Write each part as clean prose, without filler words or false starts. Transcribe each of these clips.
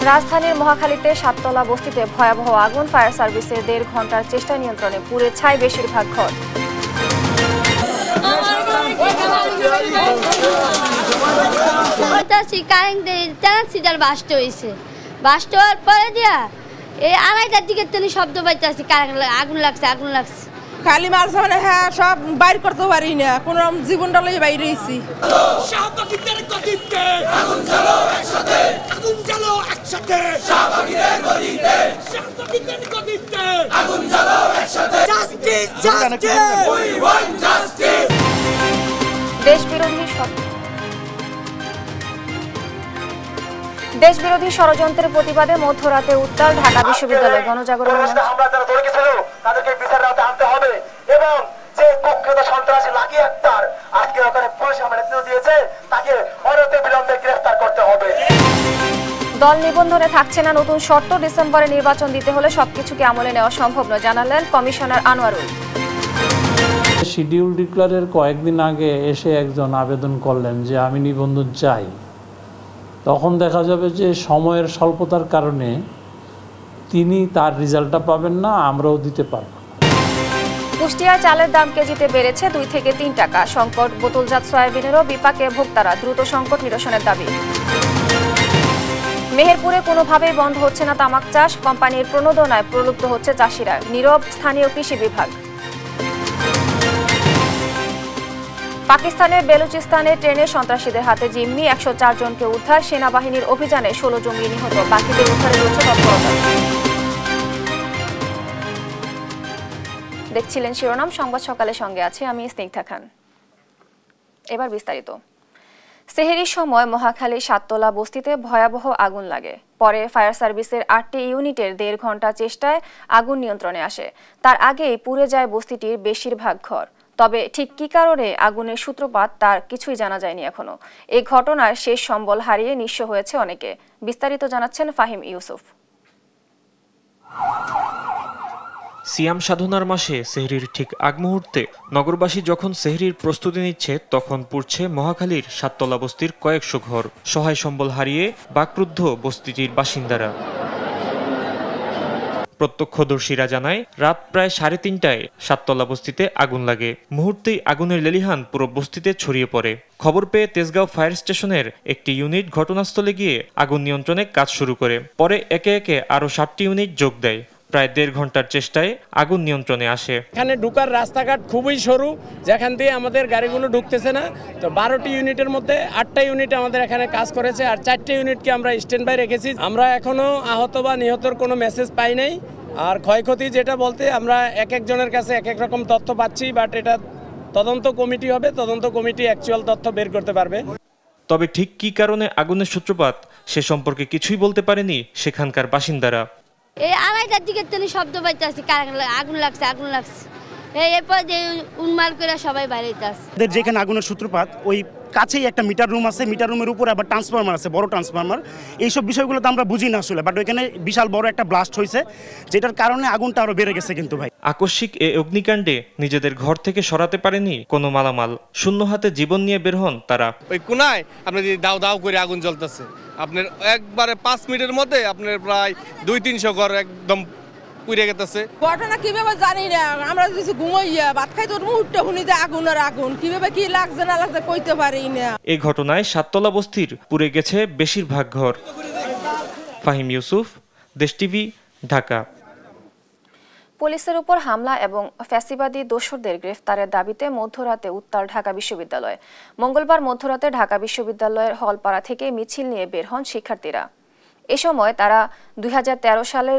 রাজধানীর মহাখালীতে সাততলা বস্তিতে ভয়াবহ আগুন, ফায়ার সার্ভিসের 1.5 ঘন্টার চেষ্টা নিয়ন্ত্রণে পুড়ে ছাই বেশিরভাগ ঘর। বাস্ট হওয়ার পরে দিয়া এই 2:30টার দিকে শব্দ পাইতেছি আগুন লাগছে আগুন লাগছে। খালি মাল সামনে হ্যাঁ সব বাইর করতে পারি না, কোন জীবনটা লই বাইরে হইছি। দেশবিরোধী ষড়যন্ত্রের প্রতিবাদে মধ্যরাতে উত্তাল ঢাকা বিশ্ববিদ্যালয় গণজাগরণ তাদেরকে বিচারের আওতায় আনতে হবে এবং যে কুখ্যাত সন্ত্রাসী লাকি আক্তার আজকে ওখানে পুলিশ আমার নেতৃত্ব দিয়েছে তাকে অনতিবিলম্বে গ্রেফতার করতে হবে। দল নিবন্ধনে থাকছে না নতুন শর্ত, ডিসেম্বরে নির্বাচন দিতে হলে সবকিছুকে আমলে নেওয়া সম্ভব নয় জানালেন কমিশনার আনোয়ারুল। শিডিউল ডিক্লারের কয়েকদিন আগে এসে একজন আবেদন করলেন যে আমি নিবন্ধন চাই, তখন দেখা যাবে যে সময়ের স্বল্পতার কারণে তিনি তার রেজাল্টটা পাবেন না, আমরাও দিতে পারব। কুষ্টিয়ায় চালের দাম কেজিতে বেড়েছে 2 থেকে 3 টাকা। সংকট বোতলজাত সয়াবিনেরও বিপাকে ভোক্তারা, দ্রুত সংকট নিরসনের দাবি। মেহেরপুরে কোনোভাবেই বন্ধ হচ্ছে না তামাক চাষ, কোম্পানির প্রণোদনায় প্রলুব্ধ হচ্ছে চাষিরা, নীরব স্থানীয় কৃষি বিভাগ। পাকিস্তানের বেলুচিস্তানে ট্রেনে সন্ত্রাসীদের হাতে জিম্মি, 104 জনকে উদ্ধার, সেনাবাহিনীর অভিযানে 16 জঙ্গি নিহত, বাকিদের উদ্ধারে রয়েছে তৎপরতা। দেখছিলেন শিরোনাম সংবাদ সকালে, সঙ্গে আছে আমি স্নিগ্ধা খান। এবার বিস্তারিত। সেহরির সময় মহাখালী সাততলা বস্তিতে ভয়াবহ আগুন লাগে। পরে ফায়ার সার্ভিসের 8টি ইউনিটের 1.5 ঘন্টা চেষ্টায় আগুন নিয়ন্ত্রণে আসে। তার আগেই পুড়ে যায় বস্তিটির বেশিরভাগ ঘর। তবে ঠিক কী কারণে আগুনের সূত্রপাত তার কিছুই জানা যায়নি এখনো। এই ঘটনায় শেষ সম্বল হারিয়ে নিঃস্ব হয়েছে অনেকে। বিস্তারিত জানাচ্ছেন ফাহিম ইউসুফ। সিয়াম সাধনার মাসে সেহরির ঠিক আগ মুহূর্তে নগরবাসী যখন সেহরির প্রস্তুতি নিচ্ছে, তখন পুড়ছে মহাখালীর সাততলা বস্তির কয়েকশো ঘর। সহায় সম্বল হারিয়ে বাকরুদ্ধ বস্তিটির বাসিন্দারা। প্রত্যক্ষদর্শীরা জানায়, রাত প্রায় 3:30টায় সাততলা বস্তিতে আগুন লাগে। মুহূর্তেই আগুনের লেলিহান পুরো বস্তিতে ছড়িয়ে পড়ে। খবর পেয়ে তেজগাঁও ফায়ার স্টেশনের একটি ইউনিট ঘটনাস্থলে গিয়ে আগুন নিয়ন্ত্রণে কাজ শুরু করে। পরে একে একে আরও 7টি ইউনিট যোগ দেয়। প্রায় 1.5 ঘন্টার চেষ্টায় আগুন নিয়ন্ত্রণে আসে। এখানে ঢুকার রাস্তাঘাট খুবই সরু, যেখান দিয়ে আমাদের গাড়িগুলো ঢুকতেছে না। তো 12টি ইউনিটের মধ্যে 8টা ইউনিট আমাদের এখানে কাজ করেছে, আর 4টে ইউনিটকে আমরা স্ট্যান্ড বাই রেখেছি। আমরা এখনো আহত বা নিহতর কোনো মেসেজ পাই নাই। আর ক্ষয়ক্ষতি যেটা বলতে আমরা এক একজনের কাছে এক এক রকম তথ্য পাচ্ছি, বাট এটা তদন্ত কমিটি হবে, তদন্ত কমিটি অ্যাকচুয়াল তথ্য বের করতে পারবে। তবে ঠিক কী কারণে আগুনের সূত্রপাত সে সম্পর্কে কিছুই বলতে পারেনি সেখানকার বাসিন্দারা। এই 2:30টার দিকে শব্দ পাইতেছি আগুন লাগছে আগুন লাগছে, এরপর উন্মাল করে সবাই বাইরে হইতেছে। যেখানে আগুনের সূত্রপাত ওই কাছেই একটা মিটার রুম আছে, মিটার রুমের উপরে আবার ট্রান্সফরমার আছে, বড় ট্রান্সফরমার। এইসব বিষয়গুলো তো আমরা বুঝি না আসলে, বাট ওইখানে বিশাল বড় একটা ব্লাস্ট হয়েছে, যেটার কারণে আগুনটা আরো বেড়ে গেছে। কিন্তু ভাই, আকস্মিক এই অগ্নিকাণ্ডে নিজেদের ঘর থেকে সরাতে পারেনি কোনো মালামাল। শূন্য হাতে জীবন নিয়ে বের হন তারা। ওই কোনায় আপনার দাও দাও করে আগুন জ্বলতেছে, আপনার একবারে 5 মিনিটের মধ্যে আপনার প্রায় 200-300 ঘর একদম পুড়ে গেছে। ঘটনা কিভাবে জানি না, আমরা কিছু ঘুমাইয়া ভাত খাই তোর মুহূর্তে শুনি যে আগুন আর আগুন, কিভাবে কি লাগছে না লাগছে কইতে পারি না। এই ঘটনায় সাততলা বস্তির পুড়ে গেছে বেশিরভাগ ঘর। ফাহিম ইউসুফ, দেশ টিভি, ঢাকা। পুলিশের উপর হামলা এবং ফ্যাসিবাদী দোসরদের গ্রেফতারের দাবিতে মধ্যরাতে উত্তাল ঢাকা বিশ্ববিদ্যালয়। মঙ্গলবার মধ্যরাতে ঢাকা বিশ্ববিদ্যালয়ের হলপাড়া থেকে মিছিল নিয়ে বের হন শিক্ষার্থীরা। এ সময় তারা 2013 সালে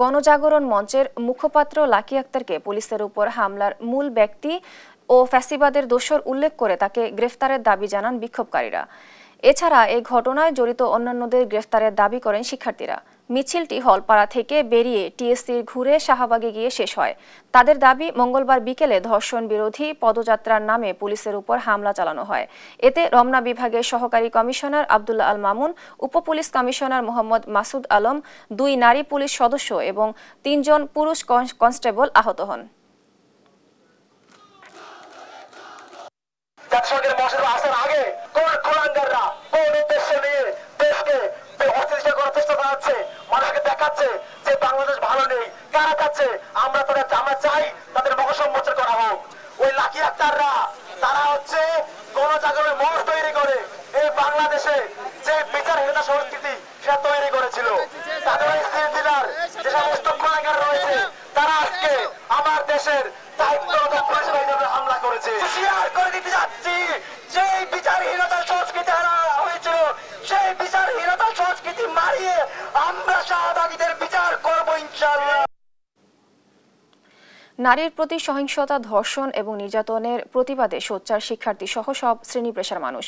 গণজাগরণ মঞ্চের মুখপাত্র লাকি আক্তারকে পুলিশের উপর হামলার মূল ব্যক্তি ও ফ্যাসিবাদের দোসর উল্লেখ করে তাকে গ্রেফতারের দাবি জানান বিক্ষোভকারীরা। এছাড়া এই ঘটনায় জড়িত অন্যান্যদের গ্রেফতারের দাবি করেন শিক্ষার্থীরা। মিছিলটি হলপাড়া থেকে বেরিয়ে টিএসসির ঘুরে শাহবাগে গিয়ে শেষ হয়। তাদের দাবি, মঙ্গলবার বিকেলে ধর্ষণ বিরোধী পদযাত্রার নামে পুলিশের উপর হামলা চালানো হয়। এতে রমনা বিভাগের সহকারী কমিশনার আব্দুল্লাহ আল মামুন, উপপুলিশ কমিশনার মোহাম্মদ মাসুদ আলম, 2 নারী পুলিশ সদস্য এবং 3 জন পুরুষ কনস্টেবল আহত হন। জাতিসংঘের মহাসচিব আসার আগে কোন কোলাঙ্গাররা কোন উদ্দেশ্য নিয়ে দেশকে অস্থিতিশীল করার চেষ্টা মানুষকে দেখাচ্ছে যে বাংলাদেশ ভালো নেই। কারা চাচ্ছে আমরা চাই তাদের মুখ সম্মোচন করা হোক। ওই লাকি আক্তাররা তারা হচ্ছে গণজাগরণের মঞ্চ তৈরি করে এই বাংলাদেশে যে বিচারহীনতা সংস্কৃতি সেটা তৈরি করেছিল। তাদের সিলসিলার যে সমস্ত গুণাগার রয়েছে তারা আজকে আমার দেশের দায়িত্বরত পুলিশ বাহিনীর হামলা করেছে। শেয়ার করে দিতে যাচ্ছি যে বিচারহীনতার সংস্কৃতি হারা হয়েছিল সেই বিচারহীনতার সংস্কৃতি মারিয়ে আমরা শাহবাগীদের বিচার করবো ইনশাআল্লাহ। নারীর প্রতি সহিংসতা, ধর্ষণ এবং নির্যাতনের প্রতিবাদে সোচ্চার শিক্ষার্থী সহ সব শ্রেণী পেশার মানুষ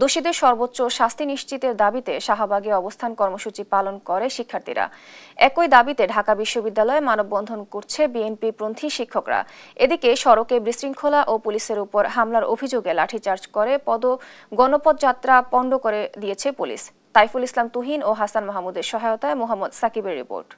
দোষীদের সর্বোচ্চ শাস্তি নিশ্চিতের দাবিতে শাহবাগে অবস্থান কর্মসূচি পালন করে শিক্ষার্থীরা। একই দাবিতে ঢাকা বিশ্ববিদ্যালয়ে মানববন্ধন করছে বিএনপিপন্থী শিক্ষকরা। এদিকে সড়কে বিশৃঙ্খলা ও পুলিশের উপর হামলার অভিযোগে লাঠিচার্জ করে গণপদযাত্রা পণ্ড করে দিয়েছে পুলিশ। তাইফুল ইসলাম তুহিন ও হাসান মাহমুদের সহায়তায় মোহাম্মদ সাকিবের রিপোর্ট।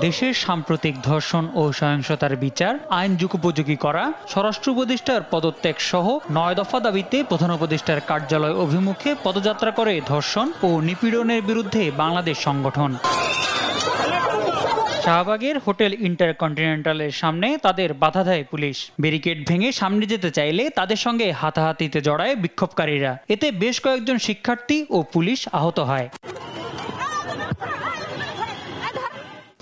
দেশের সাম্প্রতিক ধর্ষণ ও সহিংসতার বিচার আইন যুগোপযোগী করা, স্বরাষ্ট্র উপদেষ্টার পদত্যাগ সহ ৯ দফা দাবিতে প্রধান উপদেষ্টার কার্যালয় অভিমুখে পদযাত্রা করে ধর্ষণ ও নিপীড়নের বিরুদ্ধে বাংলাদেশ সংগঠন। শাহবাগের হোটেল ইন্টারকন্টিনেন্টালের সামনে তাদের বাধা দেয় পুলিশ। ব্যারিকেড ভেঙে সামনে যেতে চাইলে তাদের সঙ্গে হাতাহাতিতে জড়ায় বিক্ষোভকারীরা। এতে বেশ কয়েকজন শিক্ষার্থী ও পুলিশ আহত হয়।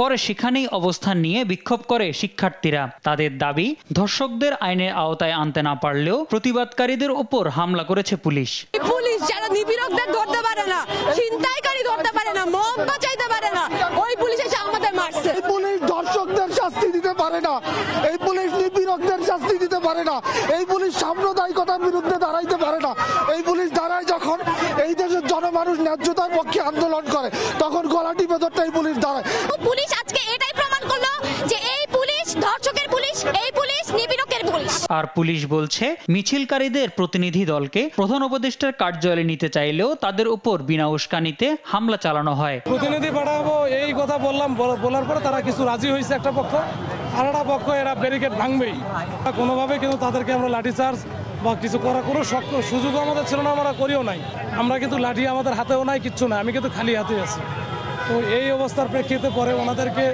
পরে সেখানেই অবস্থান নিয়ে বিক্ষোভ করে শিক্ষার্থীরা। তাদের দাবি, ধর্ষকদের আইনের আওতায় আনতে না পারলেও প্রতিবাদকারীদের উপর হামলা করেছে পুলিশ। পুলিশ যারা নিপীড়কদের ধরতে পারে না, ছিনতাইকারী ধরতে পারে না, মব বাঁচাইতে পারে না, ওই পুলিশ এসে আমাদের মারছে। এই পুলিশ ধর্ষকদের শাস্তি দিতে পারে না, এই পুলিশ নিপীড়কদের শাস্তি দিতে পারে না, এই পুলিশ সাম্প্রদায়িকতার বিরুদ্ধে দাঁড়াইতে পারে না। এই পুলিশ দাঁড়ায় যখন এই দেশের জনমানুষ ন্যায্যতার পক্ষে আন্দোলন করে তখন গলা টিপে ধরতে এই পুলিশ দাঁড়ায়। পুলিশ আজকে এটাই প্রমাণ করলো যে এই পুলিশ ধর্ষকের পুলিশ, এই পুলিশ নিপীড়কের পুলিশ। আর পুলিশ বলছে মিছিলকারীদের প্রতিনিধি দলকে প্রধান উপদেষ্টার কার্যালয়ে নিতে চাইলেও তাদের উপর বিনা উস্কানিতে হামলা চালানো হয়। প্রতিনিধি পাঠাবো এই কথা বলার পরে তারা কিছু রাজি হয়েছে একটা পক্ষ, আর একটা পক্ষ এরা ব্যারিকেড ভাঙবেই কোনোভাবে, কিন্তু তাদেরকে আমরা লাঠিচার্জ বা কিছু করার কোনো সুযোগ আমাদের ছিল না, আমরা করিও নাই। আমরা কিন্তু লাঠি আমাদের হাতেও নাই, কিচ্ছু নাই, আমি কিন্তু খালি হাতে আছি। তো এই অবস্থার প্রেক্ষিতে পরে ওনাদেরকে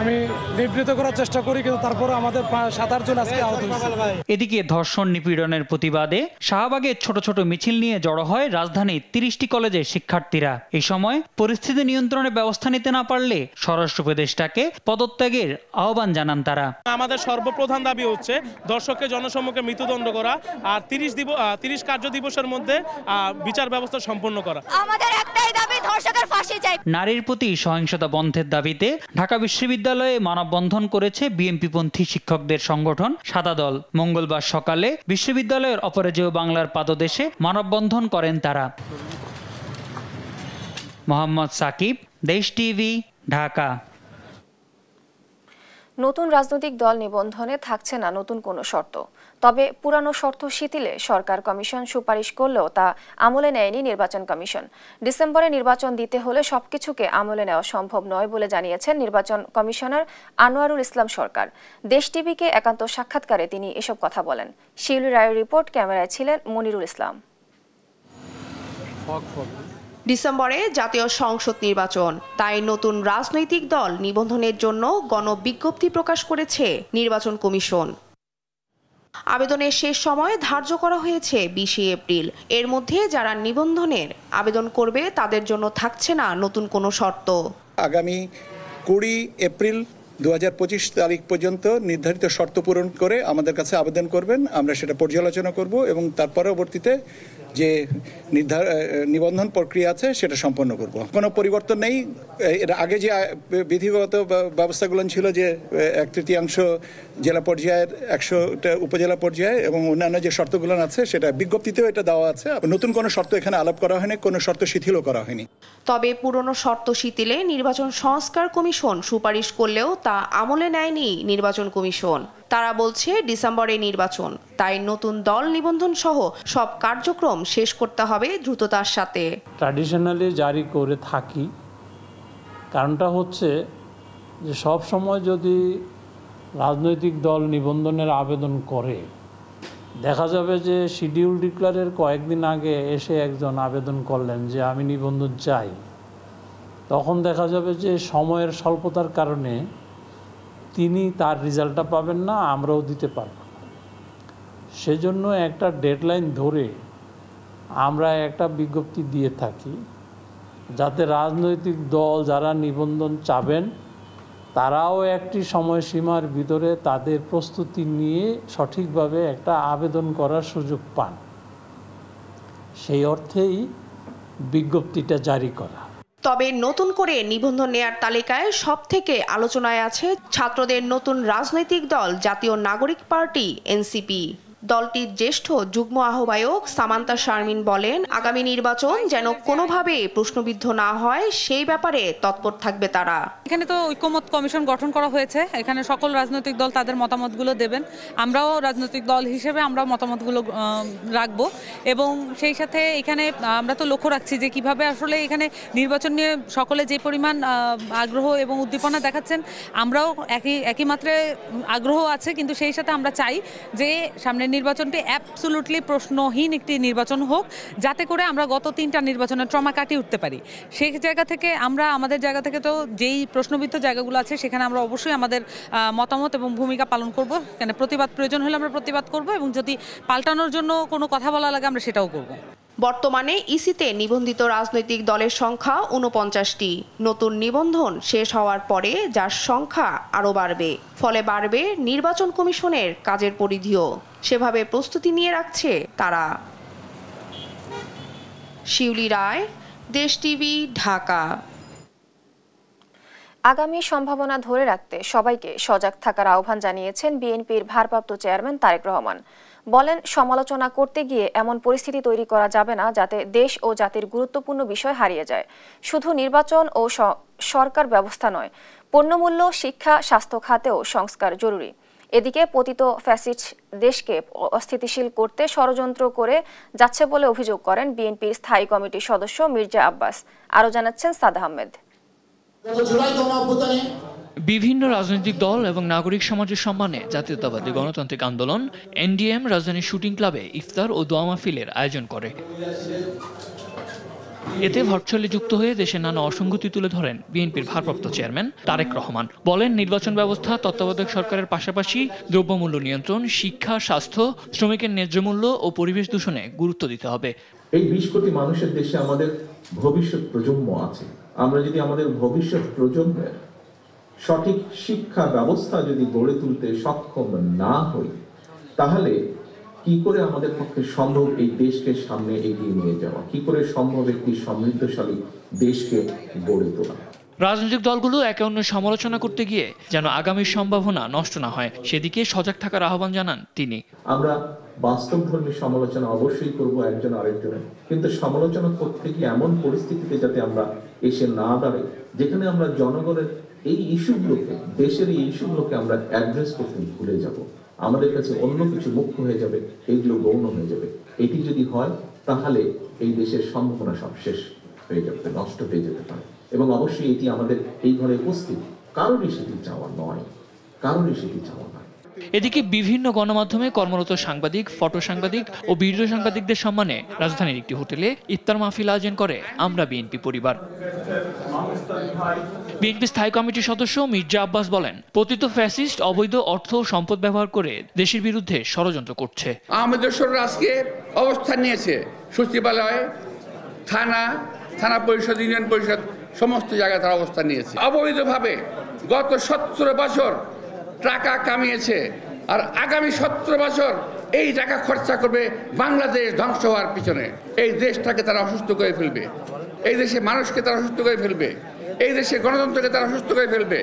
আমি নিবৃত্ত করার চেষ্টা করি, কিন্তু তারপরে আমাদের ৭-৮ জন আজকে আহত হয়েছে। এদিকে ধর্ষণ নিপীড়নের প্রতিবাদে শাহবাগে ছোট ছোট মিছিল নিয়ে জড়ো হয় রাজধানীর ৩০টি কলেজের শিক্ষার্থীরা। এই সময় পরিস্থিতি নিয়ন্ত্রণে ব্যবস্থা নিতে না পারলে স্বরাষ্ট্র উপদেষ্টাকে পদত্যাগের আহ্বান জানান তারা। আমাদের সর্বপ্রধান দাবি হচ্ছে ধর্ষককে জনসম্মুখে মৃত্যুদণ্ড করা আর ৩০ কার্য দিবসের মধ্যে বিচার ব্যবস্থা সম্পন্ন করা। আমাদের একটাই দাবি, ধর্ষকের ফাঁসি চাই। নারীর প্রতি সহিংসতা বন্ধের দাবিতে ঢাকা বিশ্ববিদ্যালয়ে মানববন্ধন করেছে বিএনপিপন্থী শিক্ষকদের সংগঠন সাদা দল। মঙ্গলবার সকালে বিশ্ববিদ্যালয়ের অপরাজেয় বাংলার পাদদেশে মানববন্ধন করেন তারা। মোহাম্মদ সাকিব, দেশ টিভি, ঢাকা। নতুন রাজনৈতিক দল নিবন্ধনে থাকছে না নতুন কোনো শর্ত। তবে পুরানো শর্ত শিথিলে সরকার কমিশন সুপারিশ করলেও তা আমলে নেয়নি নির্বাচন কমিশন। ডিসেম্বরে নির্বাচন দিতে হলে সবকিছুকে আমলে নেওয়া সম্ভব নয় বলে জানিয়েছেন নির্বাচন কমিশনার আনোয়ারুল ইসলাম সরকার। দেশ টিভিকে একান্ত সাক্ষাৎকারে তিনি এসব কথা বলেন। শিউলি রায়ের রিপোর্ট, ক্যামেরায় ছিলেন মনিরুল ইসলাম। ডিসেম্বরে জাতীয় সংসদ নির্বাচন, তাই নতুন রাজনৈতিক দল নিবন্ধনের জন্য গণবিজ্ঞপ্তি প্রকাশ করেছে নির্বাচন কমিশন। আবেদনের শেষ সময় ধার্য করা হয়েছে ২০ এপ্রিল। এর মধ্যে যারা নিবন্ধনের আবেদন করবে তাদের জন্য থাকছে না নতুন কোনো শর্ত। আগামী ২০ এপ্রিল ২০২৫ তারিখ পর্যন্ত নির্ধারিত শর্ত পূরণ করে আমাদের কাছে আবেদন করবেন, আমরা সেটা পর্যালোচনা করব এবং তার পরবর্তীতে যে নিবন্ধন প্রক্রিয়া আছে সেটা সম্পন্ন করব। কোনো পরিবর্তন নেই। এর আগে যে বিধিগত ব্যবস্থাগুলো ছিল যে ১/৩ জেলা পর্যায়ের, ১০০টা উপজেলা পর্যায়ে এবং অন্যান্য যে শর্তগুলো আছে সেটা বিজ্ঞপ্তিতেও এটা দেওয়া আছে। নতুন কোনো শর্ত এখানে আলাপ করা হয়নি, কোনো শর্ত শিথিলও করা হয়নি। তবে পুরনো শর্ত শিথিলে নির্বাচন সংস্কার কমিশন সুপারিশ করলেও তা আমলে নেয়নি নির্বাচন কমিশন। তারা বলছে ডিসেম্বরে নির্বাচন, তাই নতুন দল নিবন্ধন সহ সব কার্যক্রম শেষ করতে হবে দ্রুততার সাথে। ট্র্যাডিশনালি জারি করে থাকি, কারণটা হচ্ছে যে সব সময় যদি রাজনৈতিক দল নিবন্ধনের আবেদন করে দেখা যাবে যে শিডিউল ডিক্লারের কয়েকদিন আগে এসে একজন আবেদন করলেন যে আমি নিবন্ধন চাই, তখন দেখা যাবে যে সময়ের স্বল্পতার কারণে তিনি তার রেজাল্টটা পাবেন না, আমরাও দিতে পারব না। সেজন্য একটা ডেডলাইন ধরে আমরা একটা বিজ্ঞপ্তি দিয়ে থাকি, যাতে রাজনৈতিক দল যারা নিবন্ধন চাবেন তারাও একটি সময়সীমার ভিতরে তাদের প্রস্তুতি নিয়ে সঠিকভাবে একটা আবেদন করার সুযোগ পান। সেই অর্থেই বিজ্ঞপ্তিটা জারি করা। তবে নতুন করে নিবন্ধন নেয়ার তালিকায় সবথেকে আলোচনায় আছে ছাত্রদের নতুন রাজনৈতিক দল জাতীয় নাগরিক পার্টি এনসিপি। দলটির জ্যেষ্ঠ যুগ্ম আহ্বায়ক সামান্তা শারমিন বলেন, আগামী নির্বাচন যেন কোনোভাবে প্রশ্নবিদ্ধ না হয় সেই ব্যাপারে তৎপর থাকবে তারা। এখানে তো ঐক্যমত কমিশন গঠন করা হয়েছে, এখানে সকল রাজনৈতিক দল তাদের মতামতগুলো দেবেন, আমরাও রাজনৈতিক দল হিসেবে আমরা মতামতগুলো রাখব এবং সেই সাথে এখানে আমরা তো লক্ষ্য রাখছি যে কিভাবে আসলে এখানে নির্বাচন নিয়ে সকলে যে পরিমাণ আগ্রহ এবং উদ্দীপনা দেখাচ্ছেন, আমরাও একই মাত্রায় আগ্রহ আছে, কিন্তু সেই সাথে আমরা চাই যে সামনে নির্বাচনটি অ্যাবসলুটলি প্রশ্নহীন একটি নির্বাচন হোক, যাতে করে আমরা গত 3টা নির্বাচনের ট্রমা কাটিয়ে উঠতে পারি। সেই জায়গা থেকে আমরা আমাদের জায়গা থেকে তো যেই প্রশ্নবিদ্ধ জায়গাগুলো আছে সেখানে আমরা অবশ্যই আমাদের মতামত এবং ভূমিকা পালন করব। এখানে প্রতিবাদ প্রয়োজন হলে আমরা প্রতিবাদ করব এবং যদি পাল্টানোর জন্য কোনো কথা বলা লাগে আমরা সেটাও করব। বর্তমানে ইসিতে নিবন্ধিত রাজনৈতিক দলের সংখ্যা 49টি। নতুন নিবন্ধন শেষ হওয়ার পরে যার সংখ্যা আরও বাড়বে, ফলে বাড়বে নির্বাচন কমিশনের কাজের পরিধিও। সেভাবে প্রস্তুতি নিয়ে রাখছে তারা। শিউলি রায়, দেশ টিভি, ঢাকা। আগামী সম্ভাবনা ধরে রাখতে সবাইকে সজাগ থাকার আহ্বান জানিয়েছেন বিএনপির ভারপ্রাপ্ত চেয়ারম্যান তারেক রহমান। বলেন, সমালোচনা করতে গিয়ে এমন পরিস্থিতি তৈরি করা যাবে না যাতে দেশ ও জাতির গুরুত্বপূর্ণ বিষয় হারিয়ে যায়। শুধু নির্বাচন ও সরকার ব্যবস্থা নয়, পণ্যমূল্য, শিক্ষা, স্বাস্থ্য খাতেও সংস্কার জরুরি। এদিকে পতিত ফ্যাসিস্ট দেশকে অস্থিতিশীল করতে ষড়যন্ত্র করে যাচ্ছে বলে অভিযোগ করেন বিএনপির স্থায়ী কমিটির সদস্য মির্জা আব্বাস। আরও জানাচ্ছেন সাদ আহমেদ। বিভিন্ন রাজনৈতিক দল এবং নাগরিক সমাজের সম্মানে জাতীয়তাবাদী গণতান্ত্রিক আন্দোলন এনডিএম রাজধানীর শুটিং ক্লাবে ইফতার ও দোয়া মাহফিলের আয়োজন করে। এতে ভার্চুয়ালি যুক্ত হয়ে দেশের নানা অসঙ্গতি তুলে ধরেন বিএনপির ভারপ্রাপ্ত চেয়ারম্যান তারেক রহমান। বলেন, নির্বাচন ব্যবস্থা, তত্ত্বাবধায়ক সরকারের পাশাপাশি দ্রব্যমূল্য নিয়ন্ত্রণ, শিক্ষা, স্বাস্থ্য, শ্রমিকের ন্যায্য মূল্য ও পরিবেশ দূষণে গুরুত্ব দিতে হবে। এই 20 কোটি মানুষের দেশে আমাদের ভবিষ্যৎ প্রজন্ম আছে। আমরা যদি আমাদের ভবিষ্যৎ প্রজন্মের সঠিক শিক্ষা ব্যবস্থা যদি গড়ে তুলতে সক্ষম না হই, তাহলে কি করে আমাদের পক্ষে সম্ভব এই দেশকে সামনে এগিয়ে নিয়ে যাওয়া, কি করে সম্ভব একটি সমৃদ্ধশালী দেশকে গড়ে তোলা। রাজনৈতিক দলগুলো একে অন্যের সমালোচনা করতে গিয়ে যেন আগামীর সম্ভাবনা নষ্ট না হয় সেদিকে সজাগ থাকার আহ্বান জানান তিনি। আমরা বাস্তবধর্মী সমালোচনা অবশ্যই করব একজন আরেকজনের, কিন্তু সমালোচনা করতে গিয়ে এমন পরিস্থিতিতে যাতে আমরা এসে না দাঁড়াই যেখানে আমরা জনগণের এই ইস্যুগুলোকে, দেশের এই ইস্যুগুলোকে আমরা অ্যাড্রেস করতে ভুলে যাব, আমাদের কাছে অন্য কিছু মুখ্য হয়ে যাবে, এইগুলো গৌণ হয়ে যাবে। এটি যদি হয় তাহলে এই দেশের সম্ভাবনা সব শেষ হয়ে যাবে, নষ্ট হয়ে যেতে পারে। এবং অবশ্যই এটি আমাদের এই ঘরে উপস্থিত কারোরই সেটি চাওয়া নয়, কারোরই সেটি চাওয়া নয়। এদিকে বিভিন্ন গণমাধ্যমে কর্মরত সাংবাদিক, ফটো সাংবাদিক ও ভিডিও সাংবাদিকদের সম্মানে রাজধানীর একটি হোটেলে ইফতার মাহফিল আয়োজন করে আমরা বিএনপি পরিবার। বিএনপি স্থায়ী কমিটির সদস্য মির্জা আব্বাস বলেন, পতিত ফ্যাসিস্ট অবৈধ অর্থ ও সম্পদ ব্যবহার করে দেশের বিরুদ্ধে ষড়যন্ত্র করছে। আমাদের সরকার আজকে অবস্থান নিয়েছে সচিবালয়, থানা পরিষদ, ইউনিয়ন পরিষদ, সমস্ত জায়গায় তারা অবস্থান নিয়েছে। অবৈধভাবে গত 17 বছর টাকা কামিয়েছে, আর আগামী 17 বছর এই টাকা খরচা করবে বাংলাদেশ ধ্বংস হওয়ার পিছনে। এই দেশটাকে তারা অসুস্থ করে ফেলবে, এই দেশে মানুষকে তারা অসুস্থ করে ফেলবে, এই দেশে গণতন্ত্রকে তারা অসুস্থ করে ফেলবে।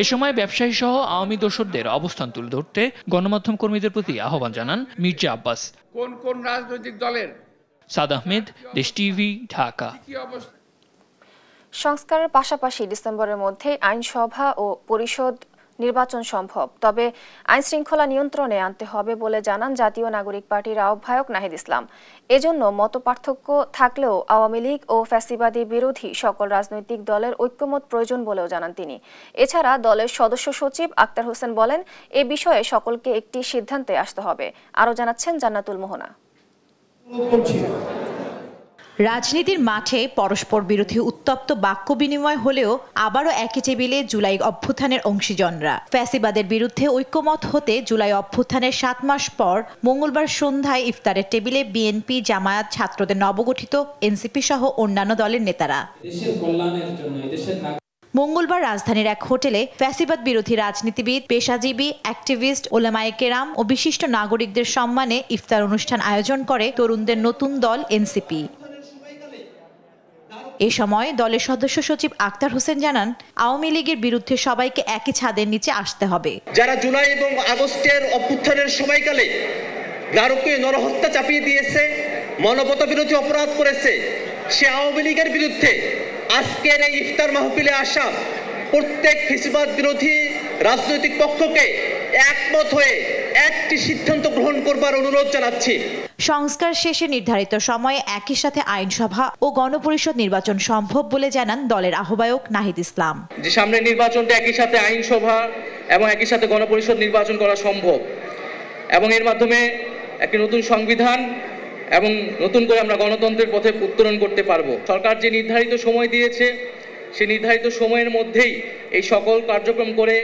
এ সময় ব্যবসায়ী সহ আওয়ামী দোসরদের অবস্থান তুলে ধরতে গণমাধ্যম কর্মীদের প্রতি আহ্বান জানান মির্জা আব্বাস। কোন কোন রাজনৈতিক দলের? সাদ আহমেদ, দেশ টিভি, ঢাকা। সংস্কারের পাশাপাশি ডিসেম্বরের মধ্যে আইনসভা ও পরিষদ নির্বাচন সম্ভব, তবে আইন শৃঙ্খলা নিয়ন্ত্রণে আনতে হবে বলে জানান জাতীয় নাগরিক পার্টির আহ্বায়ক নাহিদ ইসলাম। এজন্য মতপার্থক্য থাকলেও আওয়ামী লীগ ও ফ্যাসিবাদী বিরোধী সকল রাজনৈতিক দলের ঐক্যমত প্রয়োজন বলেও জানান তিনি। এছাড়া দলের সদস্য সচিব আক্তার হোসেন বলেন, এ বিষয়ে সকলকে একটি সিদ্ধান্তে আসতে হবে। আরও জানাচ্ছেন জান্নাতুল মোহনা। রাজনীতির মাঠে পরস্পর বিরোধী উত্তপ্ত বাক্য বিনিময় হলেও আবারও একই টেবিলে জুলাই অভ্যুত্থানের অংশীজনরা। ফ্যাসিবাদের বিরুদ্ধে ঐক্যমত হতে জুলাই অভ্যুত্থানের 7 মাস পর মঙ্গলবার সন্ধ্যায় ইফতারের টেবিলে বিএনপি, জামায়াত, ছাত্রদের নবগঠিত এনসিপি সহ অন্যান্য দলের নেতারা। মঙ্গলবার রাজধানীর এক হোটেলে ফ্যাসিবাদ বিরোধী রাজনীতিবিদ, পেশাজীবী, অ্যাক্টিভিস্ট, ওলামায়ে কেরাম ও বিশিষ্ট নাগরিকদের সম্মানে ইফতার অনুষ্ঠান আয়োজন করে তরুণদের নতুন দল এনসিপি। এ সময় দলের সদস্য সচিব আক্তার হোসেন জানান, আওয়ামী লীগের বিরুদ্ধে সবাইকে একই ছাদের নিচে আসতে হবে। যারা জুলাই এবং আগস্টের অভ্যুত্থানের সময়কালে নারকীয় নরহত্যা চাপিয়ে দিয়েছে, মানবতা বিরোধী অপরাধ করেছে, সে আওয়ামী লীগের বিরুদ্ধে আজকের এই ইফতার মাহফিলে আসা প্রত্যেক ফ্যাসিবাদ বিরোধী রাজনৈতিক পক্ষকে একমত হয়ে একটি সিদ্ধান্ত গ্রহণ করবার অনুরোধ জানাচ্ছি। সংস্কার শেষে নির্ধারিত সময়ে একই সাথে আইনসভা ও গণপরিষদ নির্বাচন সম্ভব বলে জানান দলের আহ্বায়ক নাহিদ ইসলাম। যে সামনে নির্বাচনটা একই সাথে আইনসভা এবং একই সাথে গণপরিষদ নির্বাচন করা সম্ভব এবং এর মাধ্যমে একটি নতুন সংবিধান এবং নতুন করে আমরা গণতন্ত্রের পথে উত্তরণ করতে পারবো। সরকার যে নির্ধারিত সময় দিয়েছে সেই নির্ধারিত সময়ের মধ্যেই এই সকল কার্যক্রম করে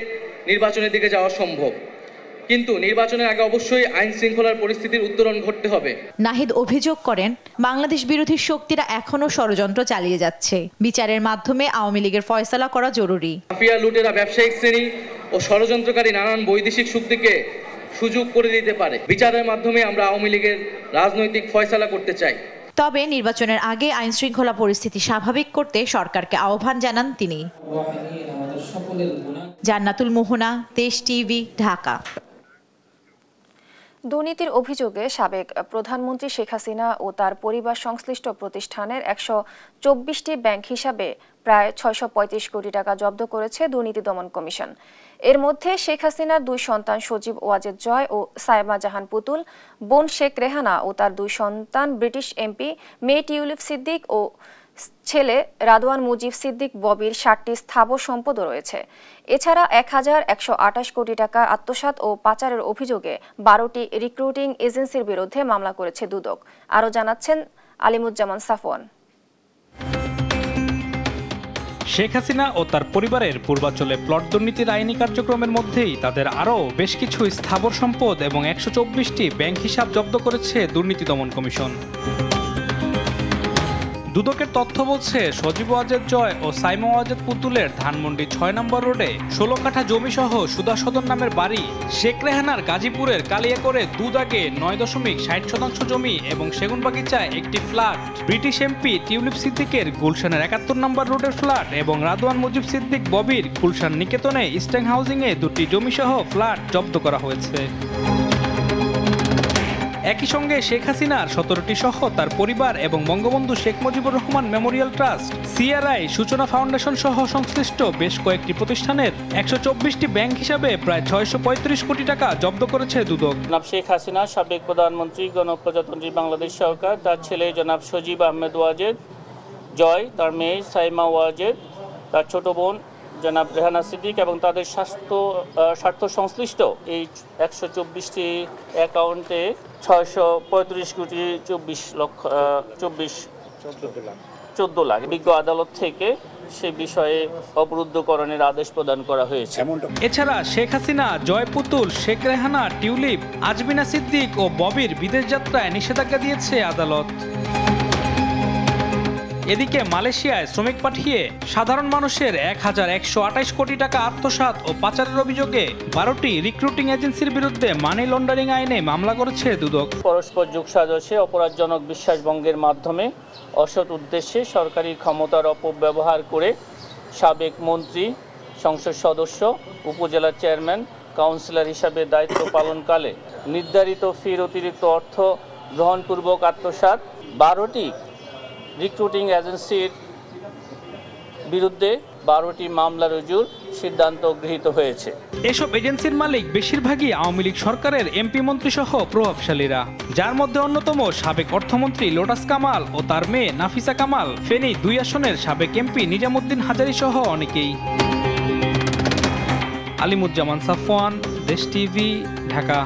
নির্বাচনের দিকে যাওয়া সম্ভব, কিন্তু নির্বাচনের আগে অবশ্যই আইন শৃঙ্খলার পরিস্থিতির উত্তরণ ঘটতে হবে। নাহিদ অভিযোগ করেন, বাংলাদেশ বিরোধী শক্তিরা এখনো ষড়যন্ত্র চালিয়ে যাচ্ছে। বিচারের মাধ্যমে আওয়ামী লীগের ফয়সালা করা জরুরি। মাফিয়া, লুটেরা, ব্যবসায়িক শ্রেণী ও ষড়যন্ত্রকারী নানান বৈদেশিক শক্তিকে সুযোগ করে দিতে পারে। বিচারের মাধ্যমে আমরা আওয়ামী লীগের রাজনৈতিক ফয়সালা করতে চাই। তবে নির্বাচনের আগে আইন শৃঙ্খলা পরিস্থিতি স্বাভাবিক করতে সরকারকে আহ্বান জানান তিনি। জান্নাতুল মোহনা, দেশ টিভি, ঢাকা। দুর্নীতির অভিযোগে সাবেক প্রধানমন্ত্রী শেখ হাসিনা ও তার পরিবার সংশ্লিষ্ট প্রতিষ্ঠানের 124টি ব্যাংক হিসাবে প্রায় 635 কোটি টাকা জব্দ করেছে দুর্নীতি দমন কমিশন। এর মধ্যে শেখ হাসিনার 2 সন্তান সজীব ওয়াজেদ জয় ও সাইমা জাহান পুতুল, বোন শেখ রেহানা ও তার 2 সন্তান ব্রিটিশ এমপি মেয়ে টিউলিপ সিদ্দিক ও ছেলে রাদওয়ান মুজিব সিদ্দিক ববির 7টি স্থাবর সম্পদও রয়েছে। এছাড়া 1128 কোটি টাকা আত্মসাৎ ও পাচারের অভিযোগে 12টি রিক্রুটিং এজেন্সির বিরুদ্ধে মামলা করেছে দুদক। আরও জানাচ্ছেন আলিমুজ্জামান সাফওয়ান। শেখ হাসিনা ও তার পরিবারের পূর্বাঞ্চলে প্লট দুর্নীতির আইনি কার্যক্রমের মধ্যেই তাদের আরও বেশ কিছু স্থাবর সম্পদ এবং 124টি ব্যাংক হিসাব জব্দ করেছে দুর্নীতি দমন কমিশন। দুদকের তথ্য বলছে, সজীব ওয়াজেদ জয় ও সাইমা ওয়াজেদ পুতুলের ধানমন্ডি 6 নম্বর রোডে 16 কাঠা জমি সহ সুধা সদন নামের বাড়ি, শেখ রেহানার গাজীপুরের কালিয়াকরে দুদাগে 9.60% জমি এবং সেগুনবাগিচায় একটি ফ্ল্যাট, ব্রিটিশ এমপি টিউলিপ সিদ্দিকের গুলশানের 71 নম্বর রোডের ফ্ল্যাট এবং রাদওয়ান মুজিব সিদ্দিক ববির গুলশান নিকেতনে ইস্টার্ন হাউজিংয়ে 2টি জমি সহ ফ্ল্যাট জব্দ করা হয়েছে। একই সঙ্গে শেখ হাসিনার 17টি সহ তার পরিবার এবং Bangabandhu Sheikh Mujibur Rahman Memorial trust, CRI, সূচনা ফাউন্ডেশন সহ সংশ্লিষ্ট বেশ কয়েকটি প্রতিষ্ঠানের 124টি ব্যাংক হিসাবে প্রায় 635 কোটি টাকা জব্দ করেছে দুদক। জনাব শেখ হাসিনা, সাবেক প্রধানমন্ত্রী, গণপ্রজাতন্ত্রী বাংলাদেশ সরকার, তার ছেলে জনাব সজীব আহমেদ ওয়াজেদ জয়, তার মেয়ে সাইমা ওয়াজেদ, তার ছোট বোন জনাব রেহানা সিদ্দিক এবং তাদের স্বার্থ সংশ্লিষ্ট এই 124টি অ্যাকাউন্টে 635 কোটি 14 লাখ বিজ্ঞ আদালত থেকে সে বিষয়ে অবরুদ্ধকরণের আদেশ প্রদান করা হয়েছে। এছাড়া শেখ হাসিনা, জয় পুতুল, শেখ রেহানা, টিউলিপ, আজমিনা সিদ্দিক ও ববির বিদেশ যাত্রায় নিষেধাজ্ঞা দিয়েছে আদালত। এদিকে মালয়েশিয়ায় শ্রমিক পাঠিয়ে সাধারণ মানুষের 1128 কোটি টাকা আত্মসাৎ ও পাচারের অভিযোগে 12টি রিক্রুটিং এজেন্সির বিরুদ্ধে মানি লন্ডারিং আইনে মামলা করেছে দুদক। পরস্পর যোগসাজশে অপরাধজনক বিশ্বাসভঙ্গের মাধ্যমে অসৎ উদ্দেশ্যে সরকারি ক্ষমতার অপব্যবহার করে সাবেক মন্ত্রী, সংসদ সদস্য, উপজেলা চেয়ারম্যান, কাউন্সিলর হিসাবে দায়িত্ব পালনকালে নির্ধারিত ফির অতিরিক্ত অর্থ গ্রহণপূর্বক আত্মসাৎ, 12টি রিক্রুটিং এজেন্সির বিরুদ্ধে 12টি মামলা রুজুর সিদ্ধান্ত গৃহীত হয়েছে। এসব এজেন্সির মালিক বেশিরভাগই আওয়ামী লীগ সরকারের এমপি মন্ত্রী সহ প্রভাবশালীরা, যার মধ্যে অন্যতম সাবেক অর্থমন্ত্রী লোটাস কামাল ও তার মেয়ে নাফিসা কামাল, ফেনী 2 আসনের সাবেক এমপি নিজামুদ্দিন হাজারী সহ অনেকেই। আলিমুজ্জামান সাফওয়ান, দেশ টিভি, ঢাকা।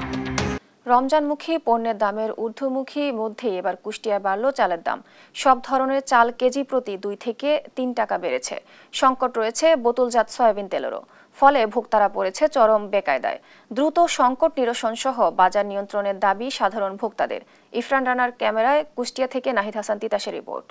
রমজানমুখী পণ্যের দামের ঊর্ধ্বমুখী মধ্যে এবার কুষ্টিয়ায় বাড়ল চালের দাম। সব ধরনের চাল কেজি প্রতি 2 থেকে 3 টাকা বেড়েছে। সংকট রয়েছে বোতলজাত সয়াবিন তেলেরও। ফলে ভোক্তারা পড়েছে চরম বেকায়দায়। দ্রুত সংকট নিরসন সহ বাজার নিয়ন্ত্রণের দাবি সাধারণ ভোক্তাদের। ইফরান রানার ক্যামেরায় কুষ্টিয়া থেকে নাহিদ হাসান তিতাসের রিপোর্ট।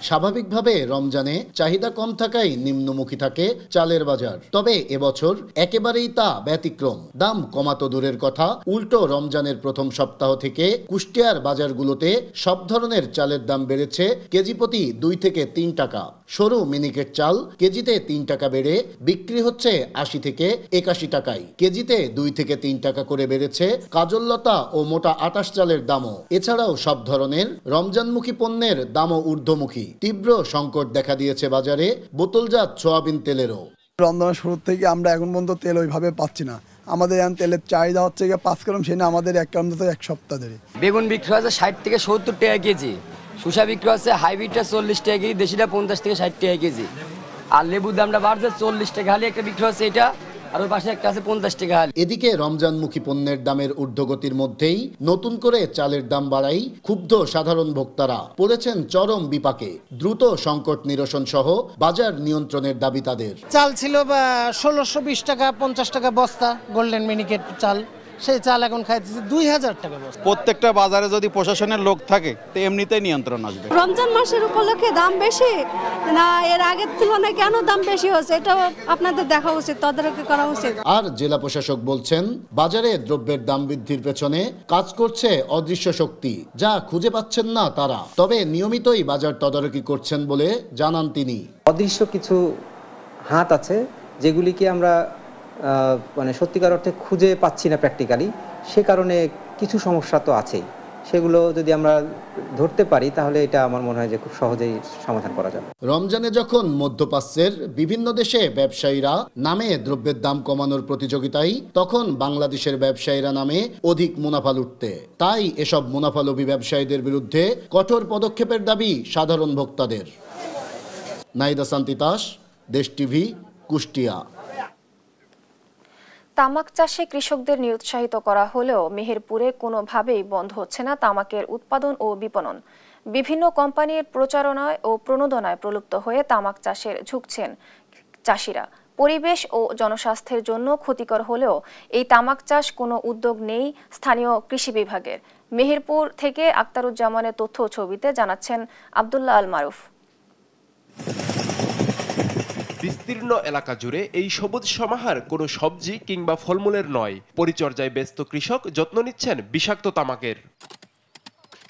স্বাভাবিকভাবে রমজানে চাহিদা কম থাকায় নিম্নমুখী থাকে চালের বাজার। তবে এবছর একেবারেই তা ব্যতিক্রম। দাম কমাতো দূরের কথা, উল্টো রমজানের প্রথম সপ্তাহ থেকে কুষ্টিয়ার বাজারগুলোতে সব ধরনের চালের দাম বেড়েছে কেজি প্রতি 2 থেকে 3 টাকা। সরু মিনিকেট চাল কেজিতে 3 টাকা বেড়ে বিক্রি হচ্ছে 80 থেকে 81 টাকায়। কেজিতে 2 থেকে 3 টাকা করে বেড়েছে কাজললতা ও মোটা আটাশ চালের দামও। এছাড়াও সব ধরনের রমজানমুখী পণ্যের দামও ঊর্ধ্বমুখী। তীব্র সংকট দেখা দিয়েছে বাজারে বোতলজাত সয়াবিন তেলেরও। রমজানের শুরু থেকে আমরা এখন পর্যন্ত তেল ওইভাবে পাচ্ছি না। আমাদের এখন তেলের চাহিদা হচ্ছে 5 গ্রাম, সেটা আমাদের 1 গ্রাম তো 1 সপ্তাহ ধরে। বেগুন বিক্রি হচ্ছে 60 থেকে 70 টাকা কেজি। শসা বিক্রি হচ্ছে হাইব্রিডটা 40 টাকা কেজি, দেশিটা 50 থেকে 60 টাকা কেজি। আর লেবুর দামটা বাড়ছে 40 টাকা হালি একটা বিক্রি হচ্ছে, এটা আর ওই পাশে একটা আছে 50 টাকা হালি। এদিকে রমজানমুখী পণ্যের দামের ঊর্ধ্বগতির মধ্যেই নতুন করে চালের দাম বাড়াই ক্ষুব্ধ সাধারণ ভোক্তারা পড়েছেন চরম বিপাকে। দ্রুত সংকট নিরসন সহ বাজার নিয়ন্ত্রণের দাবি তাদের। চাল ছিল 1620 টাকা 50 টাকা বস্তা, গোল্ডেন মিনিকেট চাল, সেই চাল এখন খাইতেছে 2000 টাকা বস্তা। প্রত্যেকটা বাজারে যদি প্রশাসনের লোক থাকে তো এমনিতেই নিয়ন্ত্রণ আসবে। রমজান মাসের উপলক্ষে দাম বেশি না, এর আগের তুলনায় কেন দাম বেশি হচ্ছে এটা আপনাদের দেখা উচিত, তদারকি করা উচিত। আর জেলা প্রশাসক বলছেন, বাজারে দ্রব্যের দাম বৃদ্ধির পেছনে কাজ করছে অদৃশ্য শক্তি, যা খুঁজে পাচ্ছেন না তারা। তবে নিয়মিতই বাজার তদারকি করছেন বলে জানান তিনি। অদৃশ্য কিছু হাত আছে যেগুলিকে আমরা মানে সত্যিকার অর্থে খুঁজে পাচ্ছি না প্র্যাকটিক্যালি, সে কারণে কিছু সমস্যা তো আছেই। সেগুলো যদি আমরা ধরতে পারি তাহলে এটা আমার মনে হয় যে খুব সহজেই সমাধান করা যাবে। রমজানে যখন মধ্যপ্রাচ্যের বিভিন্ন দেশে ব্যবসায়ীরা নামে দ্রব্যের দাম কমানোর প্রতিযোগিতায়, তখন বাংলাদেশের ব্যবসায়ীরা নামে অধিক মুনাফা লুটতে। তাই এসব মুনাফালোভী ব্যবসায়ীদের বিরুদ্ধে কঠোর পদক্ষেপের দাবি সাধারণ ভোক্তাদের। নাহিদ হাসান তিতাস, দেশ টিভি, কুষ্টিয়া। তামাক চাষে কৃষকদের নিরুৎসাহিত করা হলেও মেহেরপুরে কোনোভাবেই বন্ধ হচ্ছে না তামাকের উৎপাদন ও বিপণন। বিভিন্ন কোম্পানির প্রচারণায় ও প্রণোদনায় প্রলুব্ধ হয়ে তামাক চাষের ঝুঁকছেন চাষিরা। পরিবেশ ও জনস্বাস্থ্যের জন্য ক্ষতিকর হলেও এই তামাক চাষ কোনো উদ্যোগ নেই স্থানীয় কৃষি বিভাগের। মেহেরপুর থেকে আক্তারুজ্জামানের তথ্য ও ছবিতে জানাচ্ছেন আব্দুল্লাহ আল মারুফ। বিস্তীর্ণ এলাকা জুড়ে এই সবুজ সমাহার কোনো সবজি কিংবা ফলমূলের নয়। পরিচর্যায় ব্যস্ত কৃষক যত্ন নিচ্ছেন বিষাক্ত তামাকের।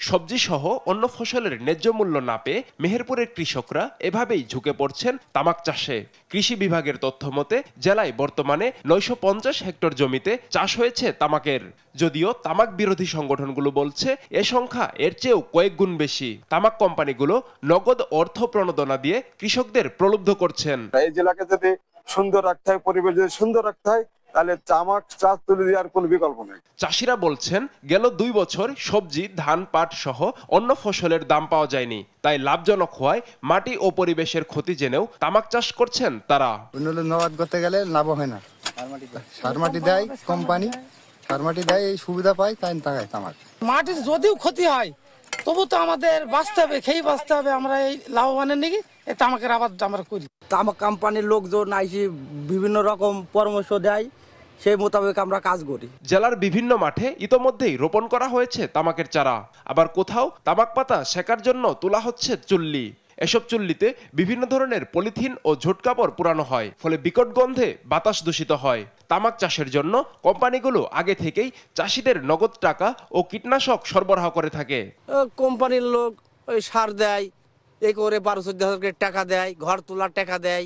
সবজি সহ অন্য ফসলের ন্যায্য মূল্য না পেয়ে মেহেরপুরের কৃষকরা এভাবেই ঝুঁকে পড়ছেন তামাক চাষে। কৃষি বিভাগের তথ্য মতে জেলায় বর্তমানে 950 হেক্টর জমিতে চাষ হয়েছে তামাকের। যদিও তামাক বিরোধী সংগঠনগুলো বলছে এ সংখ্যা এর চেয়েও কয়েক গুণ বেশি। তামাক কোম্পানিগুলো নগদ অর্থ প্রণোদনা দিয়ে কৃষকদের প্রলুব্ধ করছেন। এই জেলাকে যদি সুন্দর রাখতে হয়, পরিবেশ যদি সুন্দর রাখতে হয়, তাহলে তামাক চাষ তুলে দেওয়ার কোনো বিকল্প নেই। চাষিরা বলছেন গেল 2 বছর সবজি, ধান, পাট সহ অন্য ফসলের দাম পাওয়া যায়নি। তাই লাভজনক হওয়ায় মাটি ও পরিবেশের ক্ষতি জেনেও তামাক চাষ করছেন তারা। নবাদ করতে গেলে লাভ হয় না, সার মাটি দেয় কোম্পানি, সার মাটি দেয়, এই সুবিধা পাই তাই তাকায় তামাক। মাটির যদিও ক্ষতি হয় তবু তো আমাদের বাঁচতে হবে, খেয়ে বাঁচতে হবে। আমরা এই লাভবানের নাকি এই তামাকের আবাদ আমরা করি। তামাক কোম্পানির লোকজন আইসি বিভিন্ন রকম পরামর্শ দেয়, সেই মোতাবেক আমরা কাজ করি। জেলার বিভিন্ন মাঠে ইতোমধ্যেই রোপণ করা হয়েছে তামাকের চারা। আবার কোথাও তামাক পাতা সেকার জন্য তোলা হচ্ছে চুল্লি। এসব চুল্লিতে বিভিন্ন ধরনের পলিথিন ও ঝুটকাপড় পুরানো হয়, ফলে বিকট গন্ধে বাতাস দূষিত হয়। তামাক চাষের জন্য কোম্পানিগুলো আগে থেকেই চাষিদের নগদ টাকা ও কীটনাশক সরবরাহ করে থাকে। কোম্পানির লোক ওই সার দেয়, এই করে 12-14 টাকা দেয়, ঘর তোলার টাকা দেয়।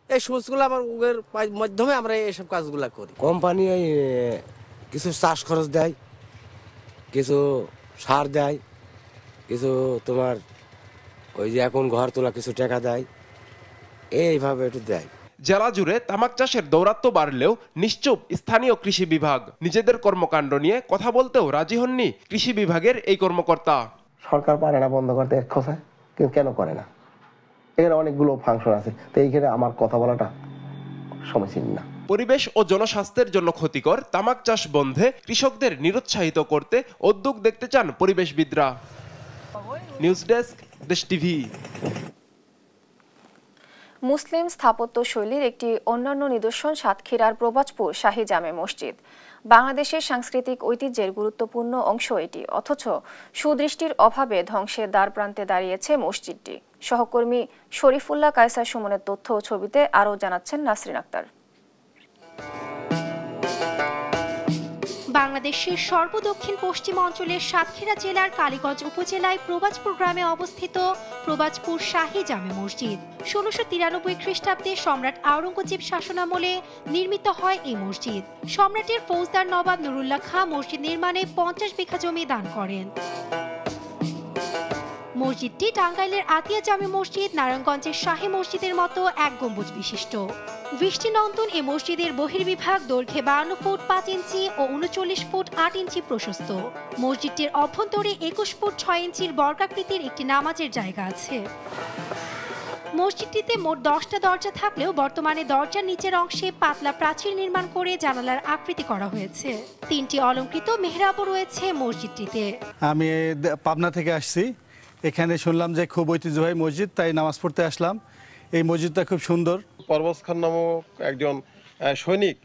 এই সমস্তগুলো আমার মাধ্যমে আমরা এইসব কাজগুলো করি। কোম্পানি কিছু চাষ খরচ দেয়, কিছু সার দেয়, কিছু তোমার ওই যে এখন ঘর তোলা কিছু টাকা দেয়, এইভাবে একটু দেয়। জেলা জুড়ে তামাক চাষের দৌরাত্ম্য বাড়লেও নিশ্চুপ স্থানীয় কৃষি বিভাগ। নিজেদের কর্মকাণ্ড নিয়ে কথা বলতেও রাজি হননি কৃষি বিভাগের এই কর্মকর্তা। সরকার পারে না বন্ধ করতে, এক কথায় কিন্তু কেন করে না? এখানে অনেকগুলো ফাংশন আছে, তো এইখানে আমার কথা বলাটা সমীচীন না। পরিবেশ ও জনস্বাস্থ্যের জন্য ক্ষতিকর তামাক চাষ বন্ধে কৃষকদের নিরুৎসাহিত করতে উদ্যোগ দেখতে চান পরিবেশবিদরা। নিউজ ডেস্ক, দেশ টিভি। মুসলিম স্থাপত্য শৈলীর একটি অন্যান্য নিদর্শন সাতক্ষীরার প্রবাজপুর শাহী জামে মসজিদ। বাংলাদেশের সাংস্কৃতিক ঐতিহ্যের গুরুত্বপূর্ণ অংশ এটি, অথচ সুদৃষ্টির অভাবে ধ্বংসের দ্বারপ্রান্তে দাঁড়িয়েছে মসজিদটি। সহকর্মী শরীফুল্লাহ কায়সার সুমনের তথ্য ও ছবিতে আরও জানাচ্ছেন নাসরিন আক্তার। বাংলাদেশের সর্বদক্ষিণ পশ্চিম অঞ্চলের সাতক্ষীরা জেলার কালীগঞ্জ উপজেলায় প্রবাজপুর গ্রামে অবস্থিত প্রবাজপুর শাহী জামে মসজিদ। ১৬৯৩ খ্রিস্টাব্দে সম্রাট আওরঙ্গজেব শাসনামলে নির্মিত হয় এই মসজিদ। সম্রাটের ফৌজদার নবাব নুরুল্লাহ খাঁ মসজিদ নির্মাণে ৫০ বিঘা জমি দান করেন। মসজিদটি টাঙ্গাইলের আতিয়া জামে মসজিদ, নারায়ণগঞ্জের শাহী মসজিদের মতো এক গম্বুজ বিশিষ্ট। দৃষ্টিনন্দন এ মসজিদের বহির্বিভাগ দৈর্ঘ্যে ৫২ ফুট ৫ ইঞ্চি ও ৩৯ ফুট ৮ ইঞ্চি প্রশস্ত। মসজিদটির অভ্যন্তরে ২১ ফুট ৬ ইঞ্চির বর্গাকৃতির একটি নামাজের জায়গা আছে। মসজিদটিতে মোট ১০টা দরজা থাকলেও বর্তমানে দরজার নিচের অংশে পাতলা প্রাচীর নির্মাণ করে জানালার আকৃতি করা হয়েছে। ৩টি অলংকৃত মেহরাবও রয়েছে মসজিদটিতে। আমি পাবনা থেকে আসছি, এখানে শুনলাম যে খুব ঐতিহ্যবাহী মসজিদ, তাই নামাজ পড়তে আসলাম। এই মসজিদটা খুব সুন্দর। পরভেজ খান নামক একজন সৈনিক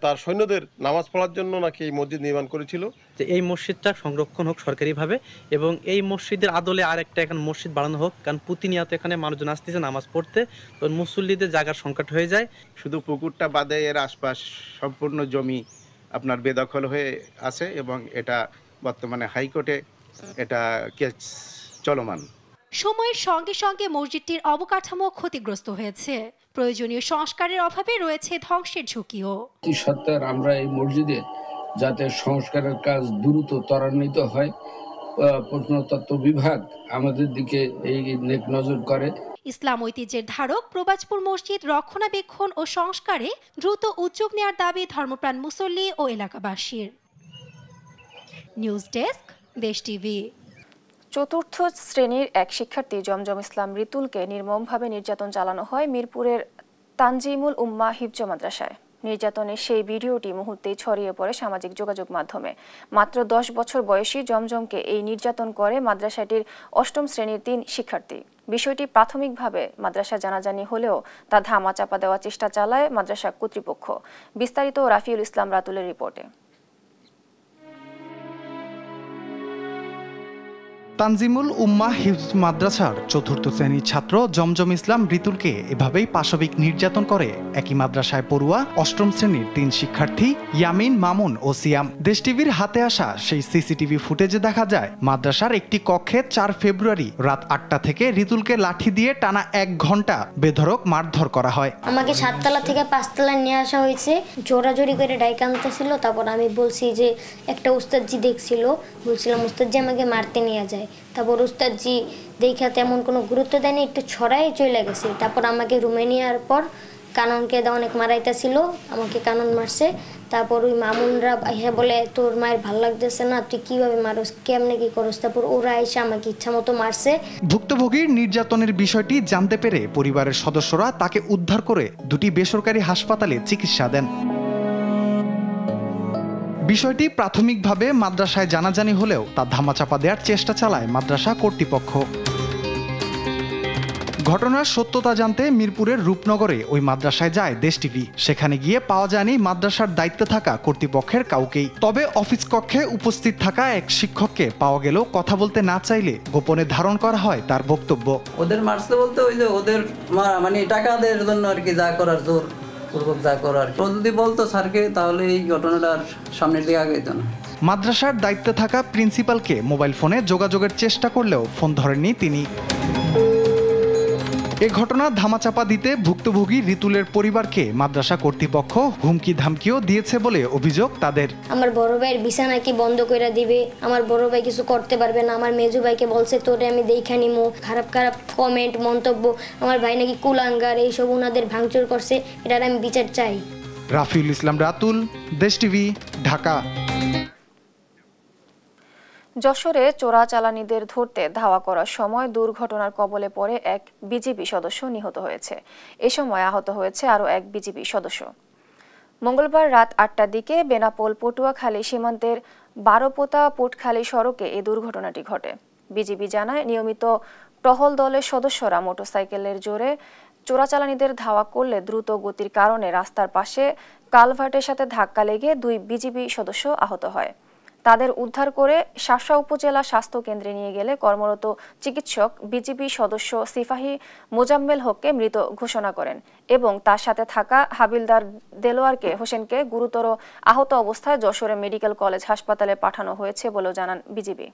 তার সৈন্যদের নামাজ পড়ার জন্য নাকি এই মসজিদ নির্মাণ করেছিল। যে এই মসজিদটা সংরক্ষণ হোক সরকারিভাবে, এবং এই মসজিদের আদলে আরেকটা এখানে মসজিদ বাড়ানো হোক, কারণ প্রতিনিয়ত এখানে মানুষজন আসতেছে নামাজ পড়তে, তো মুসল্লিদের জায়গার সংকট হয়ে যায়। শুধু পুকুরটা বাদে এর আশপাশ সম্পূর্ণ জমি আপনার বেদখল হয়ে আছে এবং এটা বর্তমানে হাইকোর্টে এটা কেস চলমান। সময়ের সঙ্গে সঙ্গে মসজিদটির অবকাঠামো ক্ষতিগ্রস্ত হয়েছে। প্রয়োজনীয় সংস্কারের অভাবে রয়েছে ধ্বংসের ঝুঁকিও। সত্ত্বেও আমরা এই মসজিদে যাতে সংস্কারের কাজ দ্রুত ত্বরান্বিত হয়, প্রত্নতত্ত্ব বিভাগ আমাদের দিকে এই নেক নজর করে। ইসলাম ঐতিহ্যের ধারক প্রবাজপুর মসজিদ রক্ষণাবেক্ষণ ও সংস্কারে দ্রুত উদ্যোগ নেওয়ার দাবি ধর্মপ্রাণ মুসল্লি ও এলাকাবাসীর। নিউজ ডেস্ক, দেশ টিভি। চতুর্থ শ্রেণীর এক শিক্ষার্থী জমজম ইসলাম রিতুলকে নির্মমভাবে নির্যাতন চালানো হয় মিরপুরের তানজিমুল উম্মাহ হিফজ মাদ্রাসায়। নির্যাতনের সেই ভিডিওটি মুহূর্তেই ছড়িয়ে পড়ে সামাজিক যোগাযোগ মাধ্যমে। মাত্র ১০ বছর বয়সী জমজমকে এই নির্যাতন করে মাদ্রাসাটির ৮ম শ্রেণীর ৩ শিক্ষার্থী। বিষয়টি প্রাথমিকভাবে মাদ্রাসা জানাজানি হলেও তা ধামাচাপা দেওয়ার চেষ্টা চালায় মাদ্রাসা কর্তৃপক্ষ। বিস্তারিত রাফিউল ইসলাম রাতুলের রিপোর্টে। তানজিমুল উম্মাহ হিফজ মাদ্রাসার ৪র্থ শ্রেণীর ছাত্র জমজম ইসলাম রিতুলকে এভাবেই পাশবিক নির্যাতন করে একই মাদ্রাসায় পড়ুয়া ৮ম শ্রেণীর ৩ শিক্ষার্থী ইয়ামিন, মামুন ও সিয়াম। দেশ টিভির হাতে আসা সেই সিসিটিভি ফুটেজে দেখা যায় মাদ্রাসার একটি কক্ষে ৪ ফেব্রুয়ারি রাত ৮টা থেকে রিতুলকে লাঠি দিয়ে টানা ১ ঘন্টা বেধড়ক মারধর করা হয়। আমাকে ৭ তলা থেকে ৫ তলায় নিয়ে আসা হয়েছে, জোরাজোরি করে ডাইকা আনতেছিল। তারপর আমি বলছি যে একটা উস্তাদজি দেখছিল, বলছিলাম উস্তাদজি আমাকে মারতে নিয়ে যায়। তারপর উস্তাদজি দেখা তেমন কোনো গুরুত্ব দেয়নি, একটু ছড়াই চলে গেছে। তারপর আমাকে রুমে নেওয়ার পর কাননকে অনেক মারাইতেছিল, আমাকে কানন মারছে। তারপর ওই মামুনরা এসে বলে তোর মায়ের ভাল লাগতেছে না, তুই কিভাবে মারস, কেমনে কি করস। তারপর ওরা এসে আমাকে ইচ্ছা মতো মারছে। ভুক্তভোগীর নির্যাতনের বিষয়টি জানতে পেরে পরিবারের সদস্যরা তাকে উদ্ধার করে দুটি বেসরকারি হাসপাতালে চিকিৎসা দেন। বিষয়টি প্রাথমিকভাবে মাদ্রাসায় জানাজানি হলেও তা ধামাচাপা দেওয়ার চেষ্টা চালায় মাদ্রাসা কর্তৃপক্ষ। ঘটনার সত্যতা জানতে মিরপুরের রূপনগরে ওই মাদ্রাসায় যায় দেশ টিভি। সেখানে গিয়ে পাওয়া যায়নি মাদ্রাসার দায়িত্বে থাকা কর্তৃপক্ষের কাউকেই। তবে অফিস কক্ষে উপস্থিত থাকা এক শিক্ষককে পাওয়া গেলেও কথা বলতে না চাইলে গোপনে ধারণ করা হয় তার বক্তব্য। ওদের মারছে বলতে ওই যে ওদের মানে টাকা দেওয়ার জন্য আর কি, যা করার জোর পূর্বক যা করার। ও যদি বলতো স্যারকে তাহলে এই ঘটনাটার সামনের দিকে আগে যেত না। মাদ্রাসার দায়িত্বে থাকা প্রিন্সিপালকে মোবাইল ফোনে যোগাযোগের চেষ্টা করলেও ফোন ধরেননি তিনি। এ ঘটনা ধামাচাপা দিতে ভুক্তভোগী রিতুলের পরিবারকে মাদ্রাসা কর্তৃপক্ষ হুমকি ধামকিও দিয়েছে বলে অভিযোগ তাদের। আমার বড় ভাইয়ের ভিসা নাকি বন্ধ করে দিবে, আমার বড় ভাই কিছু করতে পারবে না, আমার মেজু ভাইকে বলছে তোরে আমি দেখা নিমু, খারাপ খারাপ কমেন্ট মন্তব্য, আমার ভাই নাকি কুলাঙ্গার, এইসব ওনাদের ভাঙচুর করছে, এটার আমি বিচার চাই। রাফিউল ইসলাম রাতুল, দেশ টিভি, ঢাকা। যশোরে চোরাচালানিদের ধরতে ধাওয়া করার সময় দুর্ঘটনার কবলে পড়ে এক বিজিবি সদস্য নিহত হয়েছে। এ সময় আহত হয়েছে আরও এক বিজিবি সদস্য। মঙ্গলবার রাত ৮টার দিকে বেনাপোল পটুয়াখালী সীমান্তের বারোপোতা পুটখালী সড়কে এই দুর্ঘটনাটি ঘটে। বিজিবি জানায়, নিয়মিত টহল দলের সদস্যরা মোটরসাইকেলের জোরে চোরাচালানিদের ধাওয়া করলে দ্রুত গতির কারণে রাস্তার পাশে কালভার্টের সাথে ধাক্কা লেগে ২ বিজিবি সদস্য আহত হয়। তাদের উদ্ধার করে শাসা উপজেলা স্বাস্থ্য কেন্দ্রে নিয়ে গেলে কর্মরত চিকিৎসক বিজিবি সদস্য সিপাহী মোজাম্মেল হককে মৃত ঘোষণা করেন এবং তার সাথে থাকা হাবিলদার দেলোয়ারকে হোসেনকে গুরুতর আহত অবস্থায় যশোরে মেডিকেল কলেজ হাসপাতালে পাঠানো হয়েছে বলেও জানান বিজিবি।